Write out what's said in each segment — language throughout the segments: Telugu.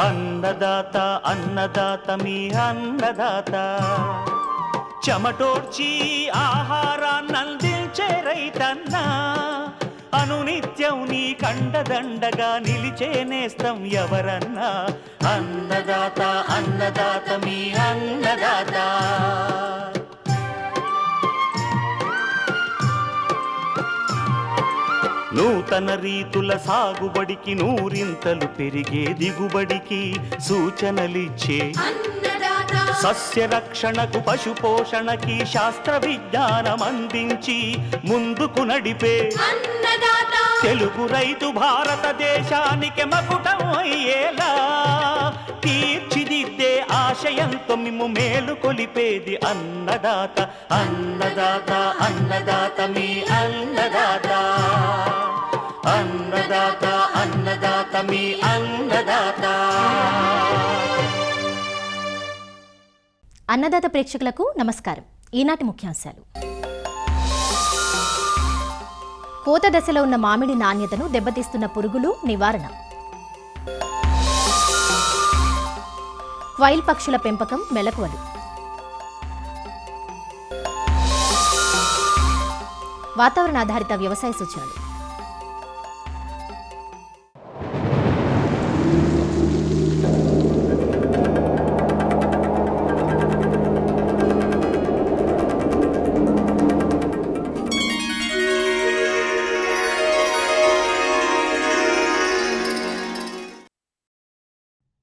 అన్నదాత అన్నదాత మీ అన్నదాత, చెమటోడ్చి ఆహారాన్నందించే రైతన్నా, అనునిత్యం నీ కండదండగా నిలిచే నేస్తం ఎవరన్నా. అన్నదాత అన్నదాత మీ అన్నదాత. నూతన రీతుల సాగుబడికి, నూరింతలు పెరిగే దిగుబడికి సూచనలిచ్చే సస్య రక్షణకు, పశు పోషణకి శాస్త్ర విజ్ఞానం అందించి ముందుకు నడిపే తెలుగు రైతు భారతదేశానికి మకుటం అయ్యేలా తీర్చిదిద్దే ఆశయంతో మిమ్ము మేలు కొలిపేది అన్నదాత. అన్నదాత అన్నదాత మీ అన్నదాత. అన్నదాత అన్నదాత మీ అన్నదాత. అన్నదాత ప్రేక్షకులకు నమస్కారం. ఈనాటి ముఖ్యాంశాలు: కోత దశలో ఉన్న మామిడి నాణ్యతను దెబ్బతీస్తున్న పురుగులు నివారణ, క్వైల్ పక్షుల పెంపకం మెలకువలు, వాతావరణ ఆధారిత వ్యవసాయ సూచనలు.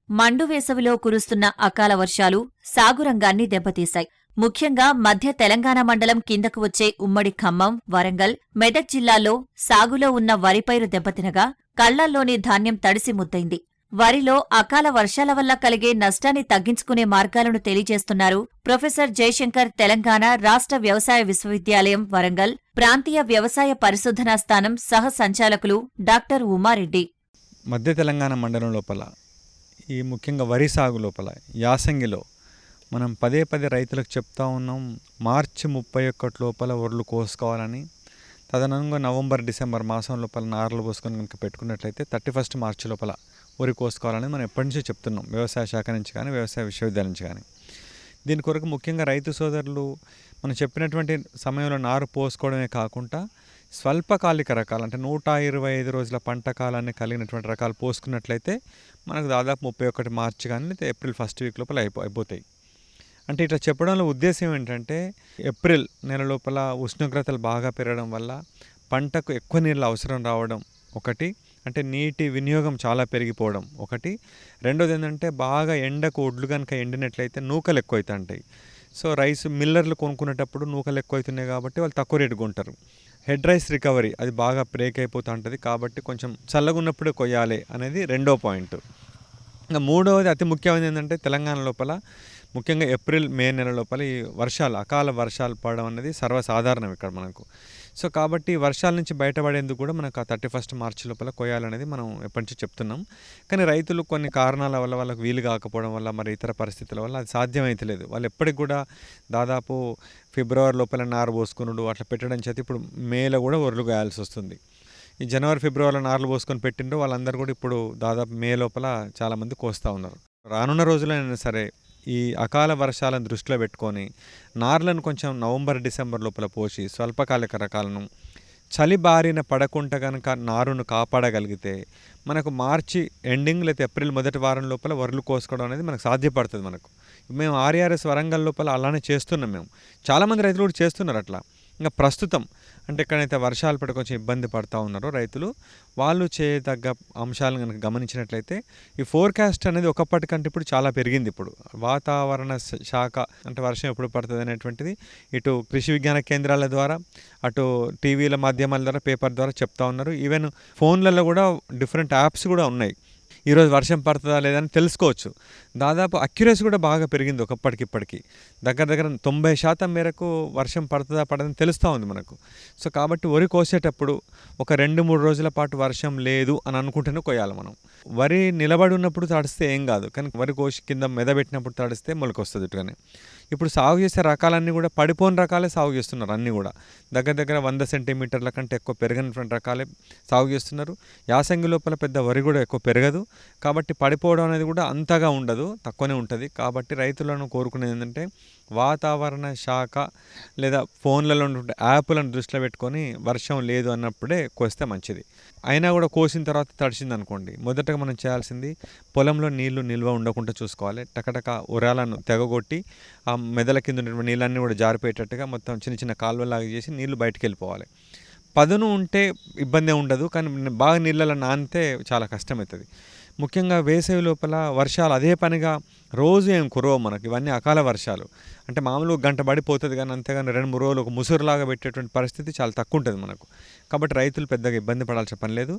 మండు వేసవిలో కురుస్తున్న అకాల వర్షాలు సాగురంగాన్ని దెబ్బతీశాయి. ముఖ్యంగా మధ్య తెలంగాణ మండలం కిందకు వచ్చే ఉమ్మడి ఖమ్మం, వరంగల్, మెదక్ జిల్లాల్లో సాగులో ఉన్న వరి పైరు దెబ్బతినగా కళ్లల్లోని ధాన్యం తడిసి ముద్దైంది. వరిలో అకాల వర్షాల వల్ల కలిగే నష్టాన్ని తగ్గించుకునే మార్గాలను తెలియజేస్తున్నారు ప్రొఫెసర్ జయశంకర్, తెలంగాణ రాష్ట్ర వ్యవసాయ విశ్వవిద్యాలయం వరంగల్ ప్రాంతీయ వ్యవసాయ పరిశోధనా స్థానం సహ సంచాలకులు డాక్టర్ ఉమారెడ్డి. మధ్య తెలంగాణ మండలం లోపల ఈ ముఖ్యంగా వరి సాగు లోపల యాసంగిలో మనం పదే రైతులకు చెప్తా ఉన్నాం, మార్చి 31 లోపల వడ్లు కోసుకోవాలని. తదనంగా నవంబర్, డిసెంబర్ మాసం లోపల నార్లు పోసుకొని కనుక పెట్టుకున్నట్లయితే 31 మార్చి లోపల వరి కోసుకోవాలని మనం ఎప్పటి నుంచో చెప్తున్నాం, వ్యవసాయ శాఖ నుంచి కానీ వ్యవసాయ విశ్వవిద్యాలయం నుంచి కానీ. దీని కొరకు ముఖ్యంగా రైతు సోదరులు మనం చెప్పినటువంటి సమయంలో నారు పోసుకోవడమే కాకుండా స్వల్పకాలిక రకాలు అంటే 125 రోజుల పంట కాలాన్ని కలిగినటువంటి రకాలు పోసుకున్నట్లయితే మనకు దాదాపు 31 మార్చి కానీ లేదా ఏప్రిల్ ఫస్ట్ వీక్ లోపల అయిపోతాయి. అంటే ఇట్లా చెప్పడంలో ఉద్దేశం ఏంటంటే ఏప్రిల్ నెల లోపల ఉష్ణోగ్రతలు బాగా పెరగడం వల్ల పంటకు ఎక్కువ నీళ్ళ అవసరం రావడం ఒకటి, అంటే నీటి వినియోగం చాలా పెరిగిపోవడం ఒకటి. రెండోది ఏంటంటే బాగా ఎండకు ఒడ్లు కనుక ఎండినట్లయితే నూకలు ఎక్కువ అవుతుంటాయి. సో రైస్ మిల్లర్లు కొనుక్కునేటప్పుడు నూకలు ఎక్కువ అవుతున్నాయి కాబట్టి వాళ్ళు తక్కువ రేటు కొంటారు. హెడ్ రైస్ రికవరీ అది బాగా బ్రేక్ అయిపోతూ ఉంటుంది కాబట్టి కొంచెం చల్లగా ఉన్నప్పుడే కొయ్యాలి అనేది రెండో పాయింట్. ఇంకా మూడవది అతి ముఖ్యమైనది ఏంటంటే తెలంగాణ లోపల ముఖ్యంగా ఏప్రిల్, మే నెల లోపల ఈ అకాల వర్షాలు పడడం అనేది సర్వసాధారణం ఇక్కడ మనకు. సో కాబట్టి వర్షాల నుంచి బయటపడేందుకు కూడా మనకు ఆ 31 మార్చి లోపల కొయ్యాలనేది మనం ఎప్పటి నుంచి చెప్తున్నాం. కానీ రైతులు కొన్ని కారణాల వల్ల, వాళ్ళకి వీలు కాకపోవడం వల్ల, మరి ఇతర పరిస్థితుల వల్ల అది సాధ్యమైతలేదు. వాళ్ళు ఎప్పటికి కూడా దాదాపు ఫిబ్రవరి లోపల నారు పోసుకున్నాడు అట్లా పెట్టడం చేతి ఇప్పుడు మేలో కూడా ఒర్లు గాయాల్సి వస్తుంది. ఈ జనవరి, ఫిబ్రవరిలో నార్లు పోసుకొని పెట్టిండ్రు వాళ్ళందరూ కూడా ఇప్పుడు దాదాపు మే లోపల చాలామంది కోస్తూ ఉన్నారు. రానున్న రోజులైనా సరే ఈ అకాల వర్షాలను దృష్టిలో పెట్టుకొని నార్లను కొంచెం నవంబర్, డిసెంబర్ లోపల పోసి స్వల్పకాలిక రకాలను చలి బారిన పడకుండా కనుక నారును కాపాడగలిగితే మనకు మార్చి ఎండింగ్ లేదా ఏప్రిల్ మొదటి వారం లోపల వరులు కోసుకోవడం అనేది మనకు సాధ్యపడుతుంది. మేము ఆర్ఆర్ఎస్ వరంగల్ లోపల అలానే చేస్తున్నాం. మేము చాలామంది రైతులు కూడా చేస్తున్నారు అట్లా. ఇంకా ప్రస్తుతం అంటే ఎక్కడైతే వర్షాలు పడి కొంచెం ఇబ్బంది పడుతూ ఉన్నారో రైతులు, వాళ్ళు చేయదగ్గ అంశాలను కనుక గమనించినట్లయితే ఈ ఫోర్కాస్ట్ అనేది ఒకప్పటికంటే ఇప్పుడు చాలా పెరిగింది. ఇప్పుడు వాతావరణ శాఖ అంటే వర్షం ఎప్పుడు పడుతుంది అనేటువంటిది ఇటు కృషి విజ్ఞాన కేంద్రాల ద్వారా, అటు టీవీల మాధ్యమాల ద్వారా, పేపర్ ద్వారా చెప్తా ఉన్నారు. ఈవెన్ ఫోన్లలో కూడా డిఫరెంట్ యాప్స్ కూడా ఉన్నాయి. ఈరోజు వర్షం పడుతుందా లేదని తెలుసుకోవచ్చు. దాదాపు అక్యురసీ కూడా బాగా పెరిగింది ఒకప్పటికిప్పటికి. దగ్గర 90% మేరకు వర్షం పడుతుందా పడదని తెలుస్తూ ఉంది మనకు. సో కాబట్టి వరి కోసేటప్పుడు ఒక 2-3 రోజుల పాటు వర్షం లేదు అని అనుకుంటేనే కొయ్యాలి మనం. వరి నిలబడి ఉన్నప్పుడు తడిస్తే ఏం కాదు, కానీ వరి కోసి కింద మెదబెట్టినప్పుడు తడిస్తే మొలకొస్తుంది. ఇటుగానే ఇప్పుడు సాగు చేసే రకాలన్నీ కూడా పడిపోని రకాలే సాగు చేస్తున్నారు. అన్నీ కూడా దగ్గర దగ్గర 100 సెంటీమీటర్ల కంటే ఎక్కువ పెరగనటువంటి రకాలే సాగు చేస్తున్నారు. యాసంగి లోపల పెద్ద వరి కూడా ఎక్కువ పెరగదు, కాబట్టి పడిపోవడం అనేది కూడా అంతగా ఉండదు, తక్కువనే ఉంటుంది. కాబట్టి రైతులను కోరుకునేది ఏంటంటే వాతావరణ శాఖ లేదా ఫోన్లలో ఉండే యాప్లను దృష్టిలో పెట్టుకొని వర్షం లేదు అన్నప్పుడే కోస్తే మంచిది. అయినా కూడా కోసిన తర్వాత తడిసింది అనుకోండి, మొదటగా మనం చేయాల్సింది పొలంలో నీళ్లు నిల్వ ఉండకుండా చూసుకోవాలి. టకటక ఉరాలను తెగగొట్టి ఆ మెదల కింద ఉన్నటువంటి నీళ్ళన్నీ కూడా జారిపోయేటట్టుగా మొత్తం చిన్న చిన్న కాలువలాగా చేసి నీళ్లు బయటకు వెళ్ళిపోవాలి. పదును ఉంటే ఇబ్బంది ఉండదు, కానీ బాగా నీళ్ళలో నానితే చాలా కష్టమవుతుంది. ముఖ్యంగా వేసవి లోపల వర్షాలు అదే పనిగా రోజు ఏం కురవ మనకి, ఇవన్నీ అకాల వర్షాలు. అంటే మామూలుగా గంట పడిపోతుంది, కానీ అంతేగాని 2-3 రోజులు ఒక ముసురులాగా పెట్టేటువంటి పరిస్థితి చాలా తక్కువ ఉంటుంది మనకు. కాబట్టి రైతులు పెద్దగా ఇబ్బంది పడాల్సిన పని లేదు.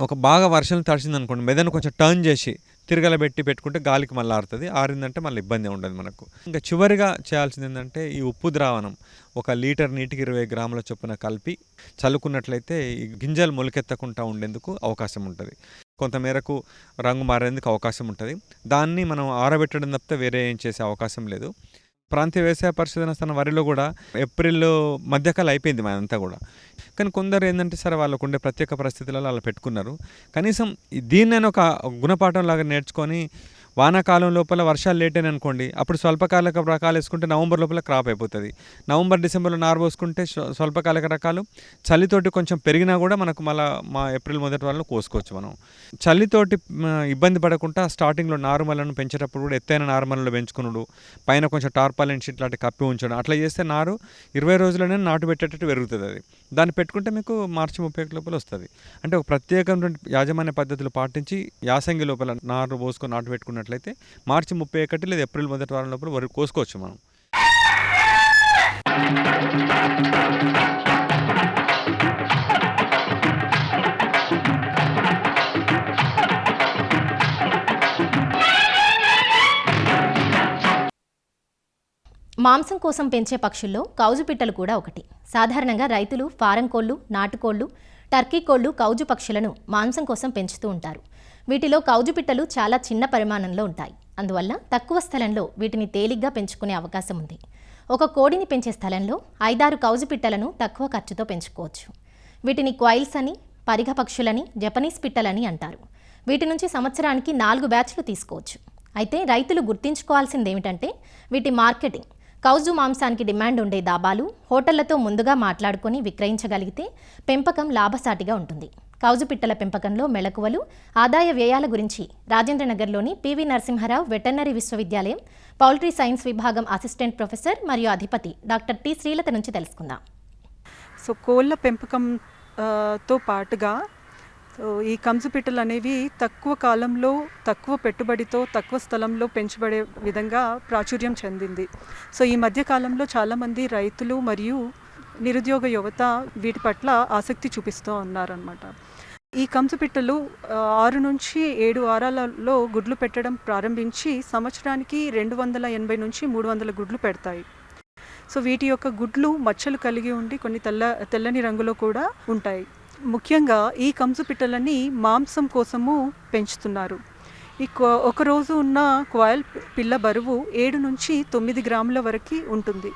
ఒక బాగా వర్షం తడిసింది అనుకోండి, మెదను కొంచెం టర్న్ చేసి తిరగలబెట్టి పెట్టుకుంటే గాలికి మళ్ళీ ఆరుతుంది. ఆరిందంటే మళ్ళీ ఇబ్బంది ఉండదు మనకు. ఇంకా చివరిగా చేయాల్సింది ఏంటంటే ఈ ఉప్పు ద్రావణం 1 లీటర్ నీటికి 20 గ్రాముల చొప్పున కలిపి చల్లుకున్నట్లయితే ఈ గింజలు మొలకెత్తకుండా ఉండేందుకు అవకాశం ఉంటుంది. కొంతమేరకు రంగు మారేందుకు అవకాశం ఉంటుంది. దాన్ని మనం ఆరబెట్టడం తప్పితే వేరే ఏం చేసే అవకాశం లేదు. ప్రాంతీయ వ్యవసాయ పరిశోధన స్థానం వరిలో కూడా ఏప్రిల్ మధ్యకాలం అయిపోయింది మనదంతా కూడా. కానీ కొందరు ఏంటంటే సరే వాళ్ళకు ఉండే ప్రత్యేక పరిస్థితులలో అలా పెట్టుకున్నారు. కనీసం దీన్ని ఒక గుణపాఠం లాగా నేర్చుకొని వానాకాలం లోపల వర్షాలు లేట్ అయిన అనుకోండి, అప్పుడు స్వల్పకాలిక రకాలు వేసుకుంటే నవంబర్ లోపల క్రాప్ అయిపోతుంది. నవంబర్ డిసెంబర్లో నారు పోసుకుంటే స్వల్పకాలిక రకాలు చలితోటి కొంచెం పెరిగినా కూడా మనకు మళ్ళీ ఏప్రిల్ మొదటి వారంలో కోసుకోవచ్చు. మనం చలితోటి ఇబ్బంది పడకుండా స్టార్టింగ్లో నారుమలను పెంచేటప్పుడు కూడా ఎత్తైన నారుమలలో పెంచుకున్నాడు, పైన కొంచెం టార్పాలిన్ షీట్ లాంటి కప్పి ఉంచడం, అట్లా చేస్తే నారు 20 రోజుల్లోనే నాటు పెట్టేటట్టు పెరుగుతుంది. అది దాన్ని పెట్టుకుంటే మీకు మార్చి 31 లోపల వస్తుంది. అంటే ఒక ప్రత్యేకమైన యాజమాన్య పద్ధతులు పాటించి యాసంగి లోపల నారు పోసుకొని నాటు పెట్టుకున్నట్లయితే మార్చి 31 లేదా ఏప్రిల్ మొదటి వారం లోపల వరి కోసుకోవచ్చు మనం. మాంసం కోసం పెంచే పక్షుల్లో కౌజు పిట్టలు కూడా ఒకటి. సాధారణంగా రైతులు ఫారం కోళ్లు, నాటుకోళ్లు, టర్కీ కోళ్లు, కౌజు పక్షులను మాంసం కోసం పెంచుతూ ఉంటారు. వీటిలో కౌజు పిట్టలు చాలా చిన్న పరిమాణంలో ఉంటాయి. అందువల్ల తక్కువ స్థలంలో వీటిని తేలిగ్గా పెంచుకునే అవకాశం ఉంది. ఒక కోడిని పెంచే స్థలంలో 5-6 కౌజు పిట్టలను తక్కువ ఖర్చుతో పెంచుకోవచ్చు. వీటిని క్వైల్స్ అని, పరిగ పక్షులని, జపనీస్ పిట్టలని అంటారు. వీటి నుంచి సంవత్సరానికి 4 బ్యాచ్లు తీసుకోవచ్చు. అయితే రైతులు గుర్తుంచుకోవాల్సిందేమిటంటే వీటి మార్కెటింగ్. కౌజు మాంసానికి డిమాండ్ ఉండే దాబాలు, హోటళ్లతో ముందుగా మాట్లాడుకొని విక్రయించగలిగితే పెంపకం లాభసాటిగా ఉంటుంది. కౌజు పిట్టల పెంపకంలో మెళకువలు, ఆదాయ వ్యయాల గురించి రాజేంద్రనగర్లోని పివి నరసింహారావు వెటర్నరీ విశ్వవిద్యాలయం పౌల్ట్రీ సైన్స్ విభాగం అసిస్టెంట్ ప్రొఫెసర్ మరియు అధిపతి డాక్టర్ టి శ్రీలత నుంచి తెలుసుకుందాం. సో కోళ్ళ పెంపకంతో పాటుగా ఈ కంచుపిట్టలు అనేవి తక్కువ కాలంలో తక్కువ పెట్టుబడితో తక్కువ స్థలంలో పెంచబడే విధంగా ప్రాచుర్యం చెందింది. సో ఈ మధ్య కాలంలో చాలామంది రైతులు మరియు నిరుద్యోగ యువత వీటి పట్ల ఆసక్తి చూపిస్తూ ఉన్నారన్నమాట. ఈ కంచుపిట్టలు 6 నుంచి 7 వారాలలో గుడ్లు పెట్టడం ప్రారంభించి సంవత్సరానికి 280 నుంచి 300 గుడ్లు పెడతాయి. సో వీటి యొక్క గుడ్లు మచ్చలు కలిగి ఉండి కొన్ని తెల్లని రంగులో కూడా ఉంటాయి. ముఖ్యంగా ఈ కంచుపిట్టలని మాంసం కోసము పెంచుతున్నారు. ఒక రోజు ఉన్న క్వాయిల్ పిల్ల బరువు 7 నుంచి 9 గ్రాముల వరకు ఉంటుంది.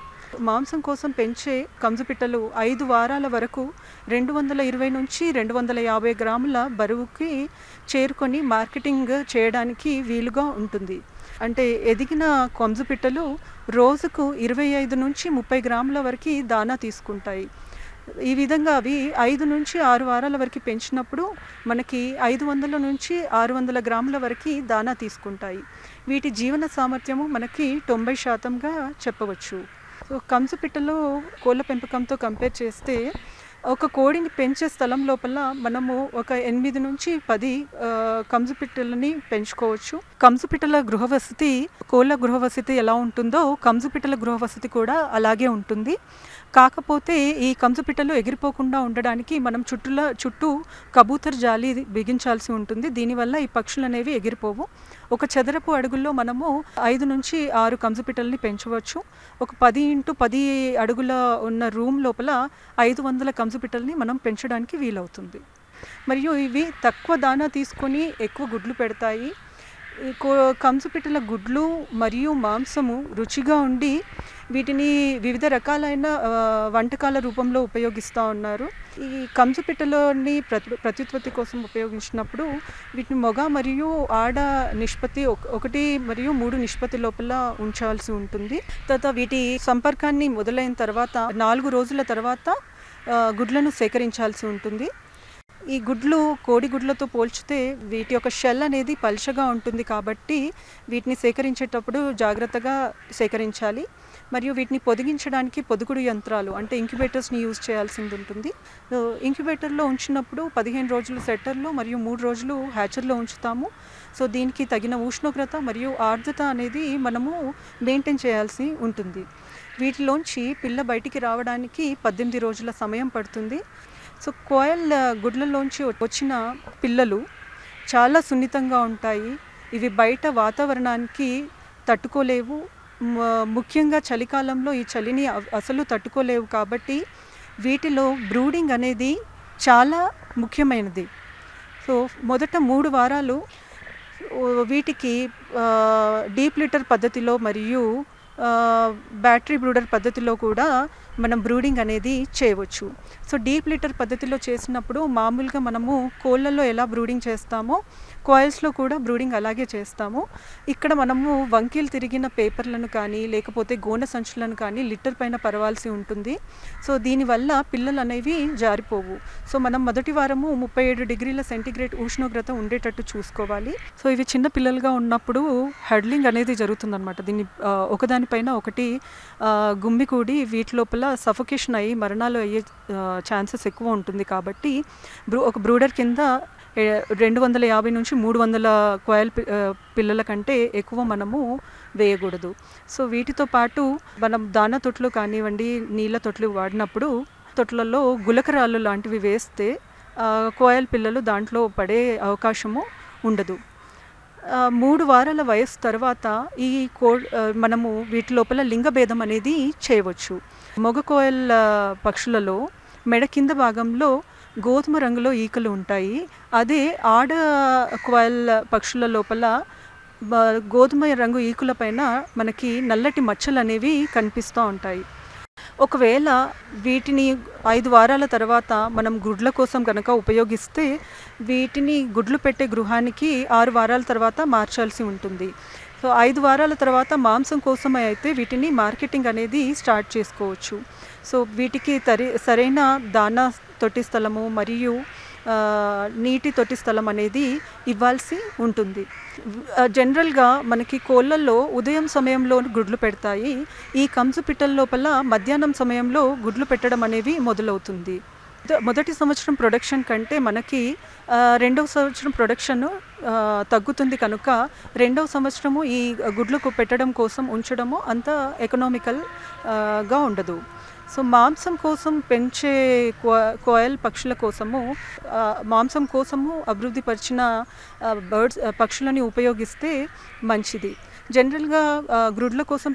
మాంసం కోసం పెంచే కంచుపిట్టలు 5 వారాల వరకు 220 నుంచి 250 గ్రాముల బరువుకి చేరుకొని మార్కెటింగ్ చేయడానికి వీలుగా ఉంటుంది. అంటే ఎదిగిన కంచుపిట్టలు రోజుకు 25 నుంచి 30 గ్రాముల వరకు దానా తీసుకుంటాయి. ఈ విధంగా అవి 5 నుంచి 6 వారాల వరకు పెంచినప్పుడు మనకి 500 నుంచి 600 గ్రాముల వరకు దానా తీసుకుంటాయి. వీటి జీవన సామర్థ్యము మనకి 90%గా చెప్పవచ్చు. సో కంచుపిట్టలో కోళ్ళ పెంపకంతో కంపేర్ చేస్తే ఒక కోడిని పెంచే స్థలం లోపల మనము ఒక 8 నుంచి 10 కంచుపిట్టలని పెంచుకోవచ్చు. కంచుపిట్టల గృహవసతి, కోళ్ళ గృహవసతి ఎలా ఉంటుందో కంచుపిట్టల గృహవసతి కూడా అలాగే ఉంటుంది. కాకపోతే ఈ కంచుపిట్టలు ఎగిరిపోకుండా ఉండడానికి మనం చుట్టూ కబూతర్ జాలి బిగించాల్సి ఉంటుంది. దీనివల్ల ఈ పక్షులు అనేవి ఎగిరిపోవు. ఒక చదరపు అడుగుల్లో మనము 5 నుంచి 6 కంచుపిట్టలని పెంచవచ్చు. ఒక 10 x 10 అడుగుల ఉన్న రూమ్ లోపల 500 కంచుపిట్టలని మనం పెంచడానికి వీలవుతుంది. మరియు ఇవి తక్కువ దానా తీసుకొని ఎక్కువ గుడ్లు పెడతాయి. ఈ కంచుపిట్టల గుడ్లు మరియు మాంసము రుచిగా ఉండి వీటిని వివిధ రకాలైన వంటకాల రూపంలో ఉపయోగిస్తూ ఉన్నారు. ఈ కంచుపిట్టలోని ప్రత్యుత్పత్తి కోసం ఉపయోగించినప్పుడు వీటిని మగ మరియు ఆడ నిష్పత్తి 1 మరియు 3 నిష్పత్తి లోపల ఉంచాల్సి ఉంటుంది. తర్వాత వీటి సంపర్కాన్ని మొదలైన తర్వాత 4 రోజుల తర్వాత గుడ్లను సేకరించాల్సి ఉంటుంది. ఈ గుడ్లు కోడి గుడ్లతో పోల్చితే వీటి యొక్క షెల్ అనేది పల్చగా ఉంటుంది కాబట్టి వీటిని సేకరించేటప్పుడు జాగ్రత్తగా సేకరించాలి. మరియు వీటిని పొదిగించడానికి పొదుగుడు యంత్రాలు అంటే ఇంక్యుబేటర్స్ని యూజ్ చేయాల్సింది ఉంటుంది. ఇంక్యుబేటర్లో ఉంచినప్పుడు 15 రోజులు సెట్టర్లో మరియు 3 రోజులు హ్యాచర్లో ఉంచుతాము. సో దీనికి తగిన ఉష్ణోగ్రత మరియు ఆర్ద్రత అనేది మనము మెయింటైన్ చేయాల్సి ఉంటుంది. వీటిలోంచి పిల్ల బయటికి రావడానికి 18 రోజుల సమయం పడుతుంది. సో కోయల్ గుడ్లలోంచి వచ్చిన పిల్లలు చాలా సున్నితంగా ఉంటాయి. ఇవి బయట వాతావరణానికి తట్టుకోలేవు. ముఖ్యంగా చలికాలంలో ఈ చలిని అసలు తట్టుకోలేవు కాబట్టి వీటిలో బ్రూడింగ్ అనేది చాలా ముఖ్యమైనది. సో మొదట 3 వారాలు వీటికి డీప్ లిటర్ పద్ధతిలో మరియు బ్యాటరీ బ్రూడర్ పద్ధతిలో కూడా మనం బ్రూడింగ్ అనేది చేయవచ్చు. సో డీప్ లిటర్ పద్ధతిలో చేసినప్పుడు మామూలుగా మనము కోళ్ళల్లో ఎలా బ్రూడింగ్ చేస్తామో కాయిల్స్లో కూడా బ్రూడింగ్ అలాగే చేస్తాము. ఇక్కడ మనము వంకీలు తిరిగిన పేపర్లను కానీ లేకపోతే గోనె సంచులను కానీ లిటర్ పైన పరవాల్సి ఉంటుంది. సో దీనివల్ల పిల్లలు అనేవి జారిపోవు. సో మనం మొదటి వారము 37 డిగ్రీల సెంటీగ్రేడ్ ఉష్ణోగ్రత ఉండేటట్టు చూసుకోవాలి. సో ఇవి చిన్న పిల్లలుగా ఉన్నప్పుడు హెడ్లింగ్ అనేది జరుగుతుందన్నమాట. దీన్ని ఒకదానిపైన ఒకటి గుమ్మికూడి వీటి లోపల సఫోకేషన్ అయ్యి మరణాలు అయ్యే ఛాన్సెస్ ఎక్కువ ఉంటుంది. కాబట్టి ఒక బ్రూడర్ కింద 250 నుంచి 300 కోయల్ పిల్లల కంటే ఎక్కువ మనము వేయకూడదు. సో వీటితో పాటు మనం దానా తొట్లు కానివ్వండి, నీళ్ళ తొట్లు వాడినప్పుడు తొట్లలో గులకరాళ్ళు లాంటివి వేస్తే కోయల్ పిల్లలు దాంట్లో పడే అవకాశము ఉండదు. 3 వారాల వయసు తర్వాత ఈ మనము వీటి లోపల లింగభేదం అనేది చేయవచ్చు. మగ కోయల్ పక్షులలో మెడ కింద భాగంలో గోధుమ రంగులో ఈకలు ఉంటాయి. అదే ఆడ కోయల్ పక్షుల లోపల గోధుమ రంగు ఈకుల పైన మనకి నల్లటి మచ్చలు అనేవి కనిపిస్తూ ఉంటాయి. ఒకవేళ వీటిని 5 వారాల తర్వాత మనం గుడ్ల కోసం కనుక ఉపయోగిస్తే వీటిని గుడ్లు పెట్టే గృహానికి 6 వారాల తర్వాత మార్చాల్సి ఉంటుంది. సో 5 వారాల తర్వాత మాంసం కోసమే అయితే వీటిని మార్కెటింగ్ అనేది స్టార్ట్ చేసుకోవచ్చు. సో వీటికి సరైన దానా తొట్టి స్థలము మరియు నీటి తొట్టి స్థలం అనేది ఇవ్వాల్సి ఉంటుంది. జనరల్గా మనకి కోళ్ళల్లో ఉదయం సమయంలో గుడ్లు పెడతాయి. ఈ కంచుపిట్టల లోపల మధ్యాహ్నం సమయంలో గుడ్లు పెట్టడం అనేవి మొదలవుతుంది. మొదటి సంవత్సరం ప్రొడక్షన్ కంటే మనకి రెండవ సంవత్సరం ప్రొడక్షన్ తగ్గుతుంది కనుక రెండవ సంవత్సరము ఈ గుడ్లకు పెట్టడం కోసం ఉంచడము అంత ఎకనామికల్గా ఉండదు. సో మాంసం కోసం పెంచే కోయల్ పక్షుల కోసము మాంసం కోసము అభివృద్ధి పరిచిన పక్షులని ఉపయోగిస్తే మంచిది. జనరల్గా గ్రుడ్ల కోసం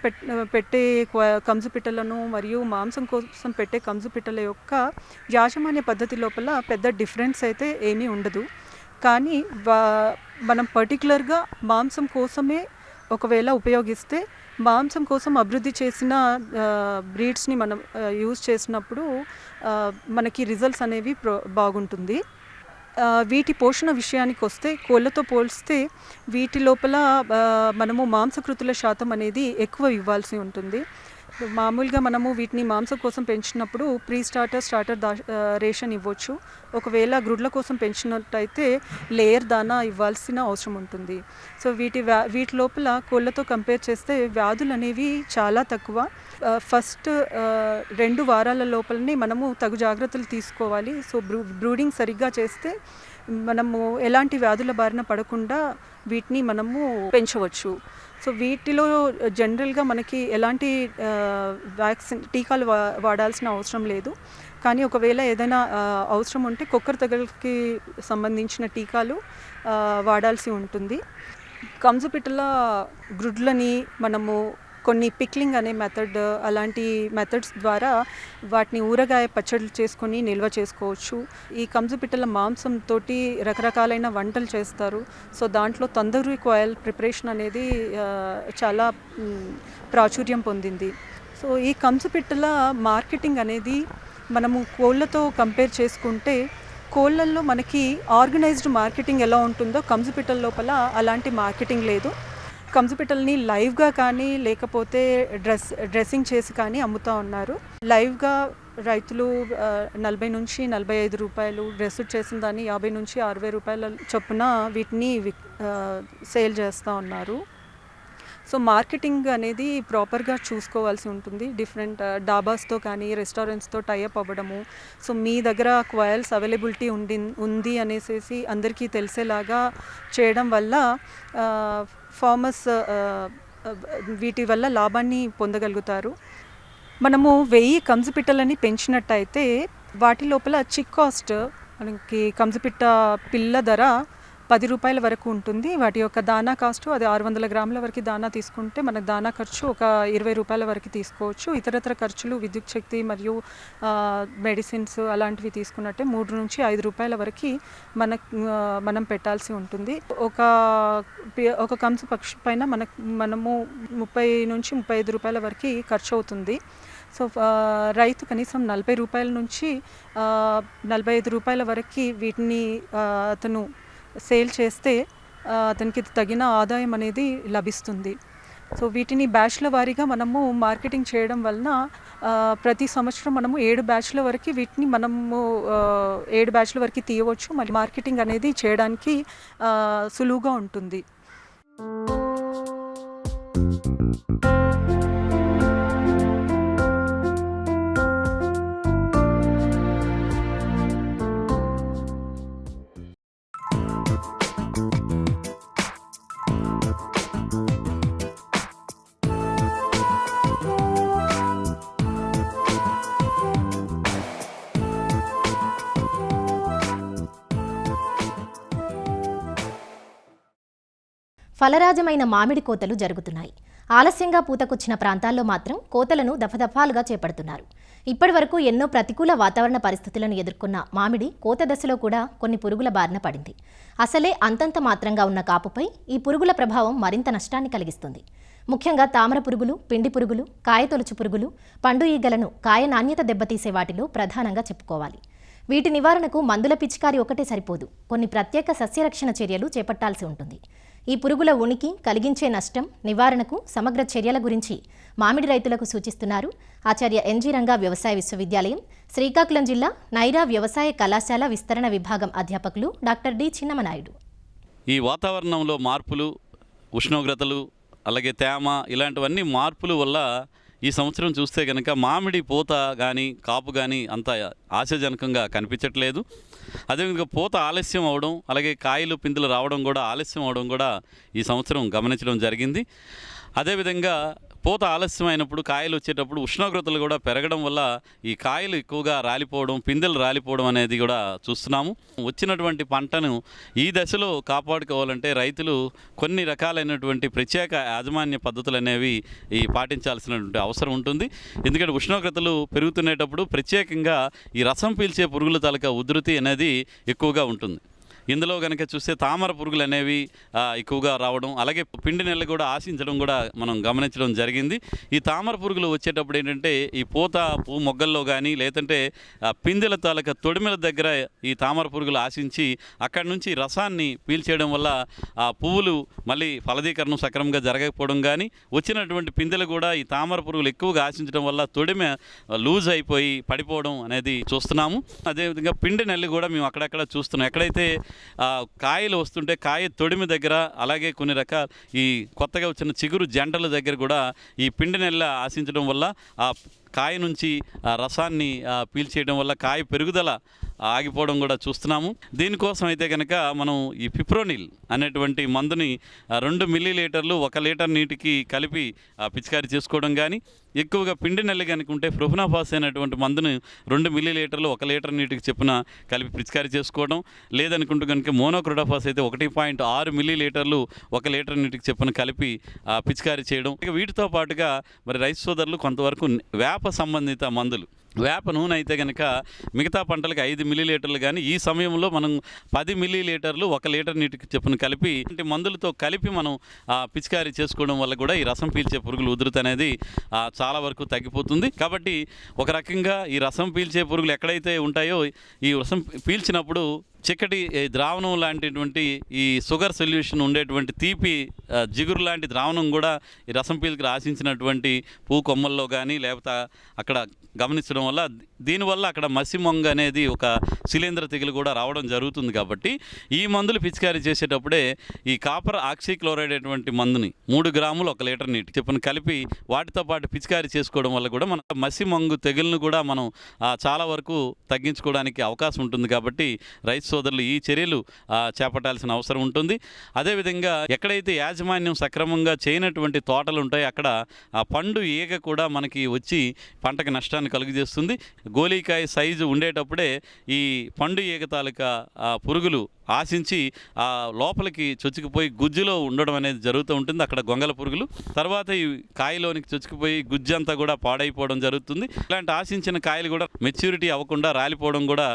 పెట్టే కంచుపిట్టలను మరియు మాంసం కోసం పెట్టే కంచుపిట్టల యొక్క యాజమాన్య పద్ధతి లోపల పెద్ద డిఫరెన్స్ అయితే ఏమీ ఉండదు. కానీ మనం పర్టికులర్గా మాంసం కోసమే ఒకవేళ ఉపయోగిస్తే మాంసం కోసం అభివృద్ధి చేసిన బ్రీడ్స్ని మనం యూజ్ చేసినప్పుడు మనకి రిజల్ట్స్ అనేవి బాగుంటుంది. వీటి పోషణ విషయానికి వస్తే కోళ్ళతో పోల్స్తే వీటి లోపల మనము మాంసకృతుల శాతం అనేది ఎక్కువ ఇవ్వాల్సి ఉంటుంది. మామూలుగా మనము వీటిని మాంసం కోసం పెంచినప్పుడు స్టార్టర్ రేషన్ ఇవ్వచ్చు. ఒకవేళ గ్రుడ్ల కోసం పెంచినట్టయితే లేయర్ దానా ఇవ్వాల్సిన అవసరం ఉంటుంది. సో వీటి లోపల కోళ్ళతో కంపేర్ చేస్తే వ్యాధులు అనేవి చాలా తక్కువ. ఫస్ట్ 2 వారాల లోపలనే మనము తగు జాగ్రత్తలు తీసుకోవాలి. సో బ్రూడింగ్ సరిగ్గా చేస్తే మనము ఎలాంటి వ్యాధుల బారిన పడకుండా వీటిని మనము పెంచవచ్చు. సో వీటిలో జనరల్గా మనకి ఎలాంటి టీకాలు వాడాల్సిన అవసరం లేదు. కానీ ఒకవేళ ఏదైనా అవసరం ఉంటే కొక్కర తెగులుకి సంబంధించిన టీకాలు వాడాల్సి ఉంటుంది. కంచుపిట్టల గ్రుడ్లని మనము కొన్ని పిక్లింగ్ అనే మెథడ్, అలాంటి మెథడ్స్ ద్వారా వాటిని ఊరగాయ పచ్చళ్ళు చేసుకొని నిల్వ చేసుకోవచ్చు. ఈ కంజుపిట్టల మాంసంతో రకరకాలైన వంటలు చేస్తారు. సో దాంట్లో తందూరి కోయల్ ప్రిపరేషన్ అనేది చాలా ప్రాచుర్యం పొందింది. సో ఈ కంజుపిట్టల మార్కెటింగ్ అనేది మనము కోళ్ళతో కంపేర్ చేసుకుంటే కోళ్ళల్లో మనకి ఆర్గనైజ్డ్ మార్కెటింగ్ ఎలా ఉంటుందో కంజుపిట్టల లోపల అలాంటి మార్కెటింగ్ లేదు. కంజుపిట్టల్ని లైవ్గా కానీ లేకపోతే డ్రెస్సింగ్ చేసి కానీ అమ్ముతూ ఉన్నారు. లైవ్గా రైతులు 40 నుంచి 45 రూపాయలు, డ్రెస్ చేసిన దాన్ని 50 నుంచి 60 రూపాయల చొప్పున వీటిని సేల్ చేస్తూ ఉన్నారు. సో మార్కెటింగ్ అనేది ప్రాపర్గా చూసుకోవాల్సి ఉంటుంది. డిఫరెంట్ డాబాస్తో కానీ రెస్టారెంట్స్తో టైఅప్ అవ్వడము. సో మీ దగ్గర క్వయల్స్ అవైలబిలిటీ ఉంది అనేసి అందరికీ తెలిసేలాగా చేయడం వల్ల ఫార్మర్స్ వీటి వల్ల లాభాన్ని పొందగలుగుతారు. మనము 1000 కంజుపిట్టలని పెంచినట్టయితే వాటి లోపల చిక్ కాస్ట్, మనకి కంజుపిట్ట పిల్ల ధర 10 రూపాయల వరకు ఉంటుంది. వాటి యొక్క దానా కాస్ట్ అది 600 గ్రాముల వరకు దానా తీసుకుంటే మనకు దానా ఖర్చు ఒక 20 రూపాయల వరకు తీసుకోవచ్చు. ఇతరత్ర ఖర్చులు విద్యుత్ శక్తి మరియు మెడిసిన్స్ అలాంటివి తీసుకున్నట్టే 3 నుంచి 5 రూపాయల వరకు మనం పెట్టాల్సి ఉంటుంది. ఒక కంచు పక్షి పైన మనము 30 నుంచి 35 రూపాయల వరకు ఖర్చు అవుతుంది. సో రైతు కనీసం 40 రూపాయల నుంచి 45 రూపాయల వరకు వీటిని అతను సేల్ చేస్తే అతనికి తగిన ఆదాయం అనేది లభిస్తుంది. సో వీటిని బ్యాచ్ల వారీగా మనము మార్కెటింగ్ చేయడం వలన ప్రతి సంవత్సరం మనము 7 బ్యాచ్ల వరకు వీటిని మనము 7 బ్యాచ్ల వరకు తీయవచ్చు. మరి మార్కెటింగ్ అనేది చేయడానికి సులువుగా ఉంటుంది. ఫలరాజమైన మామిడి కోతలు జరుగుతున్నాయి. ఆలస్యంగా పూతకొచ్చిన ప్రాంతాల్లో మాత్రం కోతలను దఫదఫాలుగా చేపడుతున్నారు. ఇప్పటివరకు ఎన్నో ప్రతికూల వాతావరణ పరిస్థితులను ఎదుర్కొన్న మామిడి కోత దశలో కూడా కొన్ని పురుగుల బారిన పడింది. అసలే అంతంత మాత్రంగా ఉన్న కాపుపై ఈ పురుగుల ప్రభావం మరింత నష్టాన్ని కలిగిస్తుంది. ముఖ్యంగా తామర పురుగులు, పిండి పురుగులు, కాయ తొలుచు పురుగులు, పండు ఈగలను కాయ నాణ్యత దెబ్బతీసే వాటిలో ప్రధానంగా చెప్పుకోవాలి. వీటి నివారణకు మందుల పిచికారి ఒకటే సరిపోదు. కొన్ని ప్రత్యేక సస్యరక్షణ చర్యలు చేపట్టాల్సి ఉంటుంది. ఈ పురుగుల ఉనికి, కలిగించే నష్టం, నివారణకు సమగ్ర చర్యల గురించి మామిడి రైతులకు సూచిస్తున్నారు ఆచార్య ఎన్జీ రంగా వ్యవసాయ విశ్వవిద్యాలయం, శ్రీకాకుళం జిల్లా నైరా వ్యవసాయ కళాశాల విస్తరణ విభాగం అధ్యాపకులు డాక్టర్ డి చిన్నమనాయుడు. ఈ వాతావరణంలో మార్పులు, ఉష్ణోగ్రతలు, అలాగే తేమ, ఇలాంటివన్నీ మార్పుల వల్ల ఈ సంవత్సరం చూస్తే కనుక మామిడి పూత కానీ కాపు కానీ అంత ఆశాజనకంగా కనిపించట్లేదు. అదేవిధంగా పూత ఆలస్యం అవడం, అలాగే కాయలు పిందులు రావడం కూడా ఆలస్యం అవడం కూడా ఈ సంవత్సరం గమనించడం జరిగింది. అదేవిధంగా పూత ఆలస్యం అయినప్పుడు కాయలు వచ్చేటప్పుడు ఉష్ణోగ్రతలు కూడా పెరగడం వల్ల ఈ కాయలు ఎక్కువగా రాలిపోవడం, పిందెలు రాలిపోవడం అనేది కూడా చూస్తున్నాము. వచ్చినటువంటి పంటను ఈ దశలో కాపాడుకోవాలంటే రైతులు కొన్ని రకాలైనటువంటి ప్రత్యేక యాజమాన్య పద్ధతులు అనేవి పాటించాల్సినటువంటి అవసరం ఉంటుంది. ఎందుకంటే ఉష్ణోగ్రతలు పెరుగుతునేటప్పుడు ప్రత్యేకంగా ఈ రసం పీల్చే పురుగుల తాలూకా ఉధృతి అనేది ఎక్కువగా ఉంటుంది. ఇందులో కనుక చూస్తే తామర పురుగులు అనేవి ఎక్కువగా రావడం, అలాగే పిండి నెల కూడా ఆశించడం కూడా మనం గమనించడం జరిగింది. ఈ తామర పురుగులు వచ్చేటప్పుడు ఏంటంటే ఈ పూత పువ్వు మొగ్గల్లో కానీ లేదంటే పిందెల తాలూకా తొడిమెల దగ్గర ఈ తామర పురుగులు ఆశించి అక్కడి నుంచి రసాన్ని పీల్చేయడం వల్ల ఆ పువ్వులు మళ్ళీ ఫలదీకరణం సక్రమంగా జరగకపోవడం కానీ, వచ్చినటువంటి పిందెలు కూడా ఈ తామర పురుగులు ఎక్కువగా ఆశించడం వల్ల తొడిమె లూజ్ అయిపోయి పడిపోవడం అనేది చూస్తున్నాము. అదేవిధంగా పిండి నెల్లి కూడా మేము అక్కడక్కడ చూస్తున్నాం. ఎక్కడైతే కాయలు వస్తుంటే కాయ తొడిమి దగ్గర, అలాగే కొన్ని రకాల ఈ కొత్తగా వచ్చిన చిగురు జంటల దగ్గర కూడా ఈ పిండి నెల్ల ఆశించడం వల్ల ఆ కాయ నుంచి రసాన్ని పీల్చేయడం వల్ల కాయ పెరుగుదల ఆగిపోవడం కూడా చూస్తున్నాము. దీనికోసం అయితే కనుక మనం ఈ ఫిప్రోనిల్ అనేటువంటి మందుని 2 మిల్లీలీటర్లు 1 లీటర్ నీటికి కలిపి పిచికారీ చేసుకోవడం కానీ, ఎక్కువగా పిండి నల్లి కనుక ఉంటే ప్రొఫెనాఫాస్ అనేటువంటి మందును 2 మిల్లీలీటర్లు 1 లీటర్ నీటికి చెప్పున కలిపి పిచికారీ చేసుకోవడం, లేదనుకుంటూ కనుక మోనోక్రోటోఫాస్ అయితే 1.6 మిల్లీలీటర్లు 1 లీటర్ నీటికి చెప్పున కలిపి పిచికారీ చేయడం. ఇక వీటితో పాటుగా మరి రైతు సోదరులు కొంతవరకు వేప సంబంధిత మందులు, వేప నూనె అయితే కనుక మిగతా పంటలకు 5 మిల్లీలీటర్లు కానీ ఈ సమయంలో మనం 10 మిల్లీలీటర్లు 1 లీటర్ నీటికి చెప్పున కలిపి మందులతో కలిపి మనం పిచికారీ చేసుకోవడం వల్ల కూడా ఈ రసం పీల్చే పురుగులు ఉధృతి అనేది చాలా వరకు తగ్గిపోతుంది. కాబట్టి ఒక రకంగా ఈ రసం పీల్చే పురుగులు ఎక్కడైతే ఉంటాయో ఈ రసం పీల్చినప్పుడు చిక్కటి ద్రావణం లాంటిటువంటి ఈ షుగర్ సొల్యూషన్ ఉండేటువంటి తీపి జిగురు లాంటి ద్రావణం కూడా ఈ రసం పీల్కి ఆశించినటువంటి పూ కొమ్మల్లో కానీ లేకపోతే అక్కడ గమనించడం వల్ల దీనివల్ల అక్కడ మసిమొంగ అనేది ఒక శిలీంధ్ర తెగులు కూడా రావడం జరుగుతుంది. కాబట్టి ఈ మందులు పిచికారీ చేసేటప్పుడే ఈ కాపర్ ఆక్సిక్లోరైడ్ అటువంటి మందుని 3 గ్రాములు 1 లీటర్ నీటి చెప్పున కలిపి వాటితో పాటు పిచికారీ చేసుకోవడం వల్ల కూడా మన మసిమొంగు తెగులను కూడా మనం చాలా వరకు తగ్గించుకోవడానికి అవకాశం ఉంటుంది. కాబట్టి రైతు సోదరులు ఈ చర్యలు చేపట్టాల్సిన అవసరం ఉంటుంది. అదేవిధంగా ఎక్కడైతే యాజమాన్యం సక్రమంగా చేయనటువంటి తోటలు ఉంటాయో అక్కడ ఆ పండు ఈగ కూడా మనకి వచ్చి పంటకి నష్టాన్ని కలుగజేస్తుంది. గోలీకాయ సైజు ఉండేటప్పుడే ఈ పండు ఈగ తాలూకా పురుగులు ఆశించి ఆ లోపలికి చొచ్చుకుపోయి గుజ్జులో ఉండడం అనేది జరుగుతూ ఉంటుంది. అక్కడ గొంగల పురుగులు తర్వాత ఈ కాయలోనికి చొచ్చుకుపోయి గుజ్జు అంతా కూడా పాడైపోవడం జరుగుతుంది. ఇలాంటి ఆశించిన కాయలు కూడా మెచ్యూరిటీ అవ్వకుండా రాలిపోవడం కూడా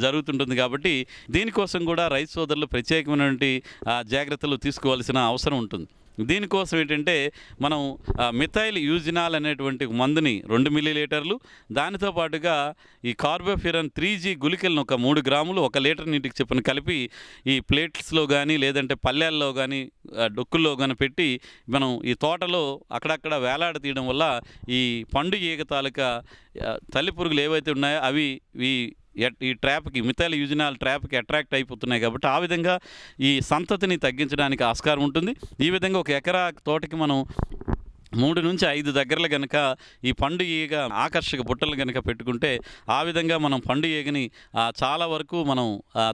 జరుగుతుంటుంది. కాబట్టి దీనికోసం కూడా రైతు సోదరులు ప్రత్యేకమైనటువంటి జాగ్రత్తలు తీసుకోవాల్సిన అవసరం ఉంటుంది. దీనికోసం ఏంటంటే మనం మిథైల్ యూజినాల్ అనేటువంటి మందుని 2 మిల్లీలీటర్లు, దానితో పాటుగా ఈ కార్బోఫిరన్ 3G గుళికలను 3 గ్రాములు 1 లీటర్ నీటికి చెప్పున కలిపి ఈ ప్లేట్స్లో కానీ లేదంటే పల్లెల్లో కానీ డొక్కుల్లో కానీ పెట్టి మనం ఈ తోటలో అక్కడక్కడ వేలాడ తీయడం వల్ల ఈ పండు ఈగ తాలూకా తల్లి పురుగులు ఏవైతే ఉన్నాయో అవి ఈ ట్రాప్కి మిథైల్ యూజినాల్ ట్రాప్కి అట్రాక్ట్ అయిపోతున్నాయి. కాబట్టి ఆ విధంగా ఈ సంతతిని తగ్గించడానికి ఆస్కారం ఉంటుంది. ఈ విధంగా ఒక ఎకరా తోటకి మనం 3 నుంచి 5 దగ్గరలు కనుక ఈ పండు ఈగ ఆకర్షక బుట్టలు కనుక పెట్టుకుంటే ఆ విధంగా మనం పండు ఈగని చాలా వరకు మనం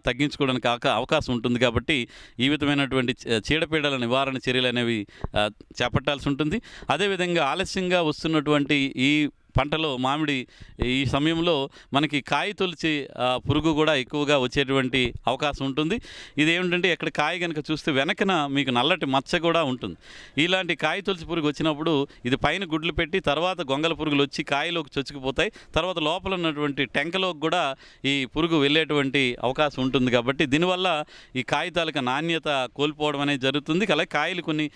తగ్గించుకోవడానికి అవకాశం ఉంటుంది. కాబట్టి ఈ విధమైనటువంటి చీడపీడల నివారణ చర్యలు అనేవి చేపట్టాల్సి ఉంటుంది. అదేవిధంగా ఆలస్యంగా వస్తున్నటువంటి ఈ పంటలో మామిడి ఈ సమయంలో మనకి కాయ తొలిచి పురుగు కూడా ఎక్కువగా వచ్చేటువంటి అవకాశం ఉంటుంది. ఇది ఏమిటంటే ఎక్కడ కాయ కనుక చూస్తే వెనకన మీకు నల్లటి మచ్చ కూడా ఉంటుంది. ఇలాంటి కాయ తొలిచి పురుగు వచ్చినప్పుడు ఇది పైన గుడ్లు పెట్టి తర్వాత గొంగల పురుగులు వచ్చి కాయలోకి చొచ్చుకుపోతాయి. తర్వాత లోపల ఉన్నటువంటి టెంకలోకి కూడా ఈ పురుగు వెళ్ళేటువంటి అవకాశం ఉంటుంది. కాబట్టి దీనివల్ల ఈ కాగితాలకు నాణ్యత కోల్పోవడం అనేది జరుగుతుంది. అలాగే కాయలు కొన్ని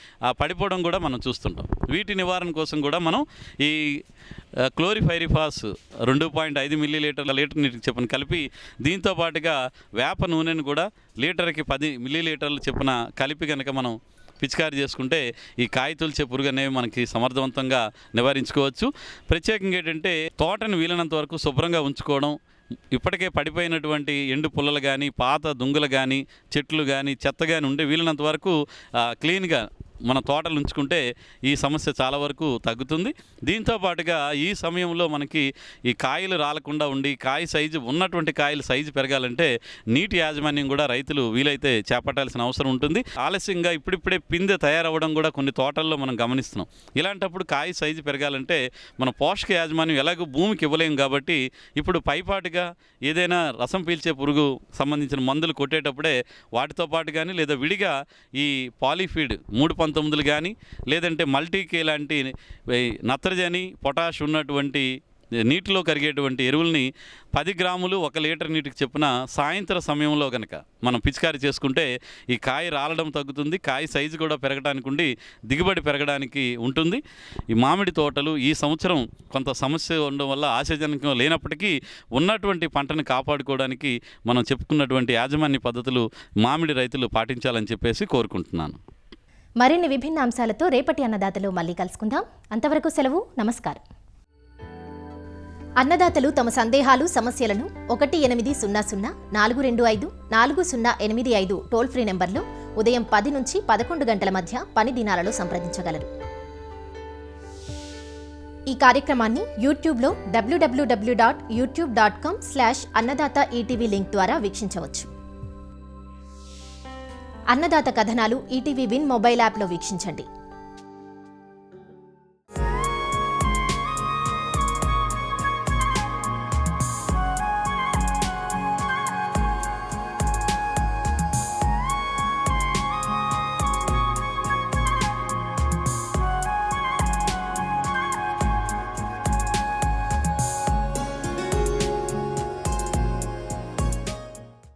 పడిపోవడం కూడా మనం చూస్తుంటాం. వీటి నివారణ కోసం కూడా మనం ఈ క్లోరిఫైరిఫాస్ 2.5 మిల్లీలీటర్ల లీటర్ నీటికి చెప్పున కలిపి దీంతో పాటుగా వేప నూనెను కూడా లీటర్కి 10 మిల్లీలీటర్లు చెప్పున కలిపి కనుక మనం పిచికారీ చేసుకుంటే ఈ కాయ తొలిచే పురుగు అనేవి మనకి సమర్థవంతంగా నివారించుకోవచ్చు. ప్రత్యేకంగా ఏంటంటే తోటను వీలైనంత వరకు శుభ్రంగా ఉంచుకోవడం, ఇప్పటికే పడిపోయినటువంటి ఎండు పుల్లలు కానీ పాత దుంగలు కానీ చెట్లు కానీ చెత్త కానీ ఉండే వీలైనంత వరకు క్లీన్గా మన తోటలు ఉంచుకుంటే ఈ సమస్య చాలా వరకు తగ్గుతుంది. దీంతో పాటుగా ఈ సమయంలో మనకి ఈ కాయలు రాలకుండా ఉండి కాయ సైజు ఉన్నటువంటి కాయలు సైజు పెరగాలంటే నీటి యాజమాన్యం కూడా రైతులు వీలైతే చేపట్టాల్సిన అవసరం ఉంటుంది. ఆలస్యంగా ఇప్పుడిప్పుడే పిందె తయారవ్వడం కూడా కొన్ని తోటల్లో మనం గమనిస్తున్నాం. ఇలాంటప్పుడు కాయ సైజు పెరగాలంటే మన పోషక యాజమాన్యం ఎలాగో భూమికి ఇవ్వలేము. కాబట్టి ఇప్పుడు పైపాటుగా ఏదైనా రసం పీల్చే పురుగు సంబంధించిన మందులు కొట్టేటప్పుడే వాటితో పాటు కానీ లేదా విడిగా ఈ పాలిఫీడ్ 319 కానీ లేదంటే మల్టీకే లాంటి నత్రజని పొటాష్ ఉన్నటువంటి నీటిలో కరిగేటువంటి ఎరువుల్ని 10 గ్రాములు 1 లీటర్ నీటికి చెప్పున సాయంత్రం సమయంలో కనుక మనం పిచికారీ చేసుకుంటే ఈ కాయ రాలడం తగ్గుతుంది. కాయ సైజు కూడా పెరగడానికి ఉండి దిగుబడి పెరగడానికి ఉంటుంది. ఈ మామిడి తోటలు ఈ సంవత్సరం కొంత సమస్య ఉండడం వల్ల ఆశాజనకం లేనప్పటికీ ఉన్నటువంటి పంటను కాపాడుకోవడానికి మనం చెప్పుకున్నటువంటి యాజమాన్య పద్ధతులు మామిడి రైతులు పాటించాలని చెప్పేసి కోరుకుంటున్నాను. మరిన్ని విభిన్న అంశాలతో రేపటి అన్నదాతలో మళ్ళీ కలుసుకుందాం. అంతవరకు సెలవు. నమస్కారం. అన్నదాతలు తమ సందేహాలు సమస్యలను 1800-425-4085 టోల్ ఫ్రీ నెంబర్లో ఉదయం 10 నుంచి 11 గంటల మధ్య పని దినాలలో సంప్రదించగలరు. ఈ కార్యక్రమాన్ని యూట్యూబ్లో www.youtube.com/అన్నదాత ఈటీవీ లింక్ ద్వారా వీక్షించవచ్చు. అన్నదాత కథనాలు ఈటీవీ విన్ మొబైల్ యాప్లో వీక్షించండి.